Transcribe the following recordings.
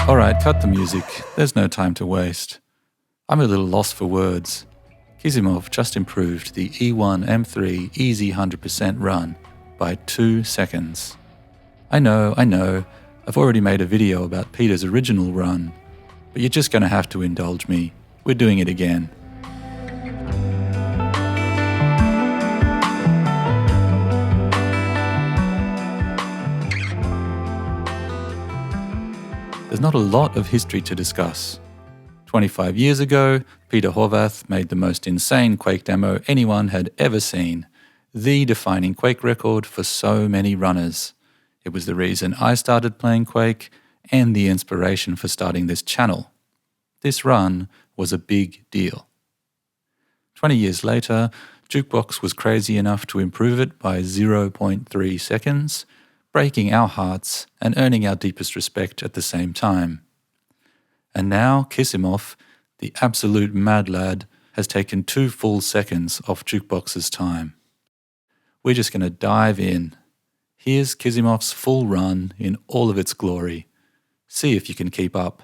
Alright, cut the music. There's no time to waste. I'm a little lost for words. Kizimov just improved the E1 M3 Easy 100% run by 2 seconds. I know, I've already made a video about Peter's original run, but you're just going to have to indulge me. We're doing it again. There's not a lot of history to discuss. 25 years ago, Peter Horvath made the most insane Quake demo anyone had ever seen, the defining Quake record for so many runners. It was the reason I started playing Quake and the inspiration for starting this channel. This run was a big deal. 20 years later, Jukebox was crazy enough to improve it by 0.3 seconds, breaking our hearts and earning our deepest respect at the same time. And now Kizimov, the absolute mad lad, has taken 2 full seconds off Jukebox's time. We're just going to dive in. Here's Kizimov's full run in all of its glory. See if you can keep up.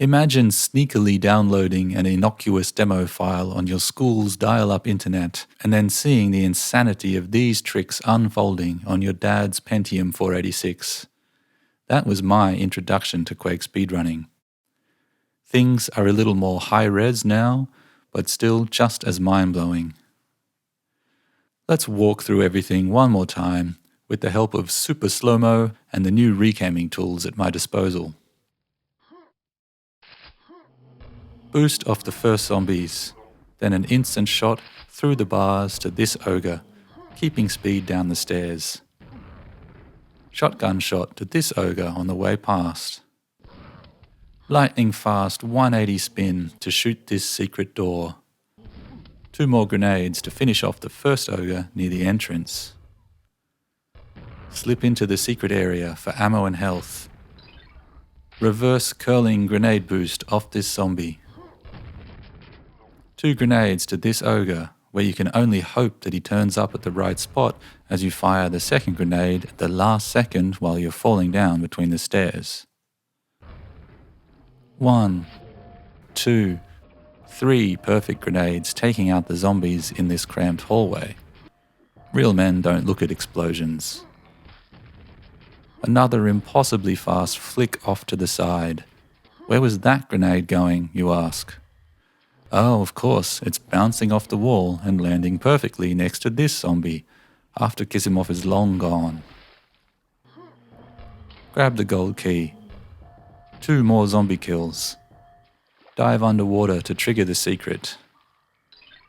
Imagine sneakily downloading an innocuous demo file on your school's dial-up internet and then seeing the insanity of these tricks unfolding on your dad's Pentium 486. That was my introduction to Quake speedrunning. Things are a little more high-res now, but still just as mind-blowing. Let's walk through everything one more time with the help of super slow-mo and the new recamming tools at my disposal. Boost off the first zombies, then an instant shot through the bars to this ogre, keeping speed down the stairs. Shotgun shot to this ogre on the way past. Lightning fast 180 spin to shoot this secret door. 2 more grenades to finish off the first ogre near the entrance. Slip into the secret area for ammo and health. Reverse curling grenade boost off this zombie. 2 grenades to this ogre, where you can only hope that he turns up at the right spot as you fire the second grenade at the last second while you're falling down between the stairs. 1, 2, 3 perfect grenades taking out the zombies in this cramped hallway. Real men don't look at explosions. Another impossibly fast flick off to the side. Where was that grenade going, you ask? Oh, of course, it's bouncing off the wall and landing perfectly next to this zombie, after Kizimov is long gone. Grab the gold key. 2 more zombie kills. Dive underwater to trigger the secret.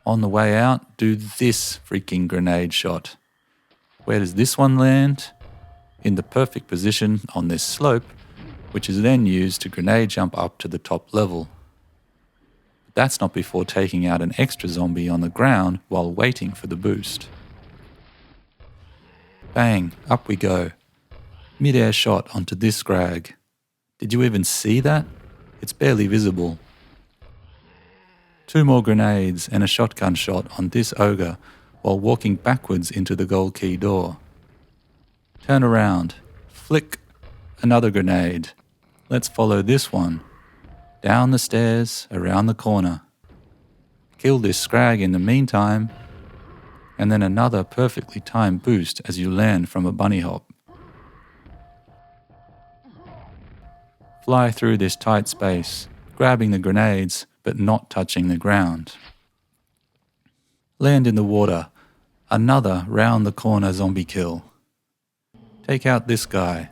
On the way out, do this freaking grenade shot. Where does this one land? In the perfect position on this slope, which is then used to grenade jump up to the top level. That's not before taking out an extra zombie on the ground while waiting for the boost. Bang, up we go. Mid-air shot onto this scrag. Did you even see that? It's barely visible. 2 more grenades and a shotgun shot on this ogre while walking backwards into the gold key door. Turn around. Flick. Another grenade. Let's follow this one. Down the stairs, around the corner. Kill this scrag in the meantime, and then another perfectly timed boost as you land from a bunny hop. fly through this tight space, grabbing the grenades but not touching the ground. Land in the water, another round the corner zombie kill. Take out this guy.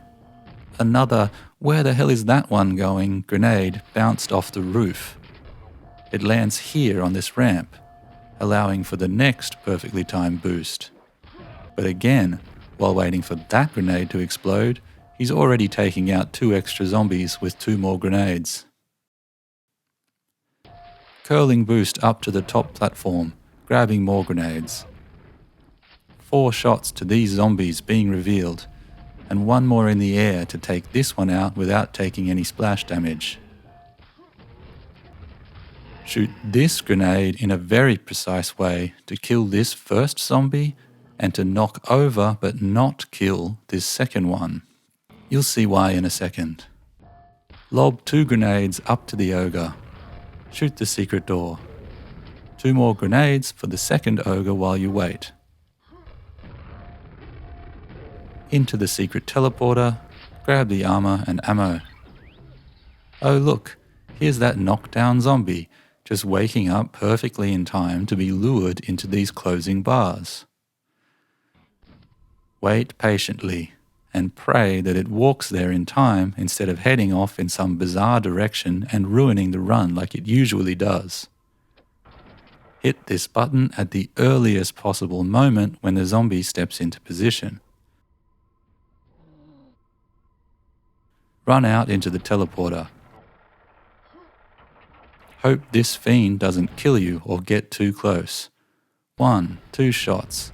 Another "where the hell is that one going" grenade bounced off the roof. It lands here on this ramp, allowing for the next perfectly timed boost. But again, while waiting for that grenade to explode, he's already taking out 2 extra zombies with 2 more grenades. Curling boost up to the top platform, grabbing more grenades. 4 shots to these zombies being revealed, and 1 more in the air to take this one out without taking any splash damage. Shoot this grenade in a very precise way to kill this first zombie and to knock over but not kill this second one. You'll see why in a second. Lob 2 grenades up to the ogre. Shoot the secret door. 2 more grenades for the second ogre while you wait. Into the secret teleporter, grab the armor and ammo. Oh look, here's that knockdown zombie, just waking up perfectly in time to be lured into these closing bars. Wait patiently and pray that it walks there in time instead of heading off in some bizarre direction and ruining the run like it usually does. Hit this button at the earliest possible moment when the zombie steps into position. Run out into the teleporter. Hope this fiend doesn't kill you or get too close. 1, 2 shots.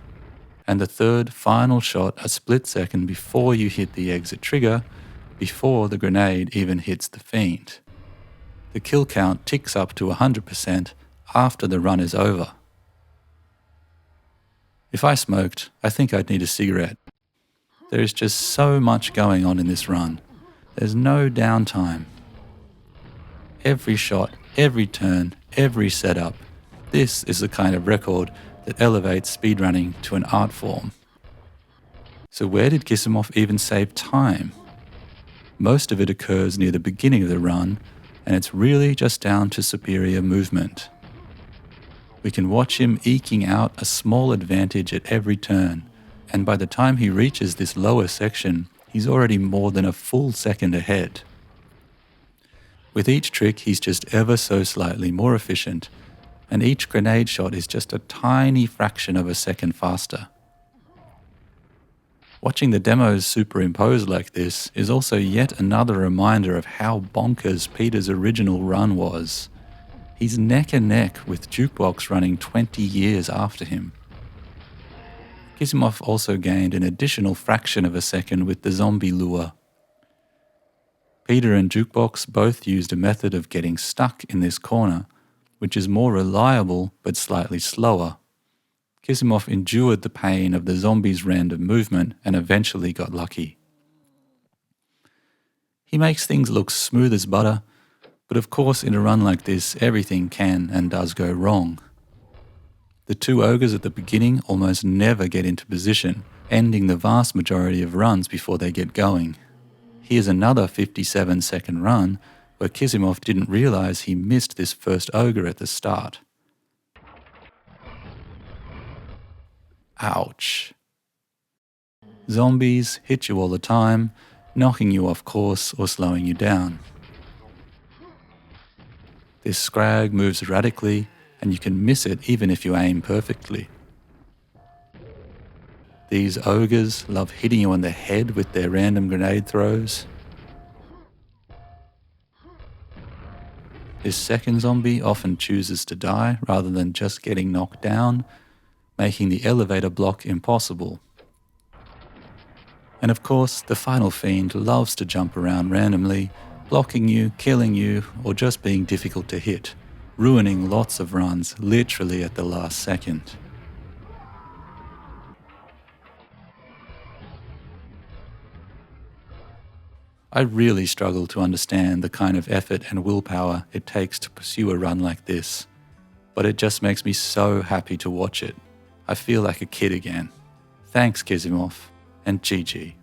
And the third, final shot a split second before you hit the exit trigger, before the grenade even hits the fiend. The kill count ticks up to 100% after the run is over. If I smoked, I think I'd need a cigarette. There is just so much going on in this run. There's no downtime. Every shot, every turn, every setup. This is the kind of record that elevates speedrunning to an art form. So where did Kisimov even save time? Most of it occurs near the beginning of the run, and it's really just down to superior movement. We can watch him eking out a small advantage at every turn, and by the time he reaches this lower section, he's already more than a full second ahead. With each trick, he's just ever so slightly more efficient, and each grenade shot is just a tiny fraction of a second faster. Watching the demos superimposed like this is also yet another reminder of how bonkers Peter's original run was. He's neck and neck with Jukebox running 20 years after him. Kisimov also gained an additional fraction of a second with the zombie lure. Peter and Jukebox both used a method of getting stuck in this corner, which is more reliable but slightly slower. Kisimov endured the pain of the zombies' random movement and eventually got lucky. He makes things look smooth as butter, but of course in a run like this everything can and does go wrong. The 2 ogres at the beginning almost never get into position, ending the vast majority of runs before they get going. Here's another 57-second run where Kisimov didn't realize he missed this first ogre at the start. Ouch. Zombies hit you all the time, knocking you off course or slowing you down. This scrag moves erratically, and you can miss it even if you aim perfectly. These ogres love hitting you on the head with their random grenade throws. This second zombie often chooses to die rather than just getting knocked down, making the elevator block impossible. And of course, the final fiend loves to jump around randomly, blocking you, killing you, or just being difficult to hit, ruining lots of runs literally at the last second. I really struggle to understand the kind of effort and willpower it takes to pursue a run like this, but it just makes me so happy to watch it. I feel like a kid again. Thanks, Kisimov, and GG.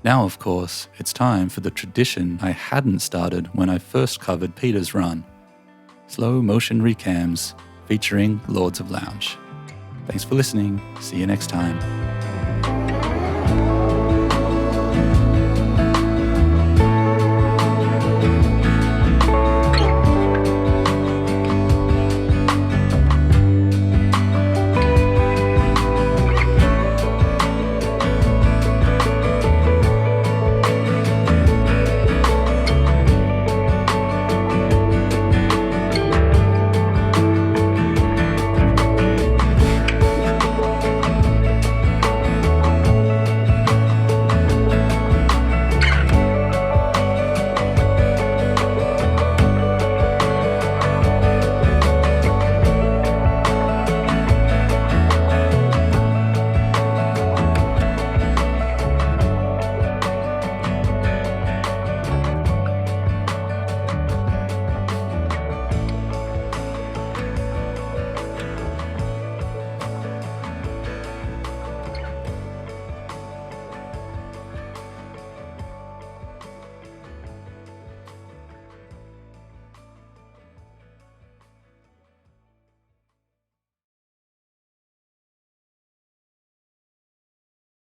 Now, of course, it's time for the tradition I hadn't started when I first covered Peter's run. Slow motion recams featuring Lords of Lounge. Thanks for listening. See you next time.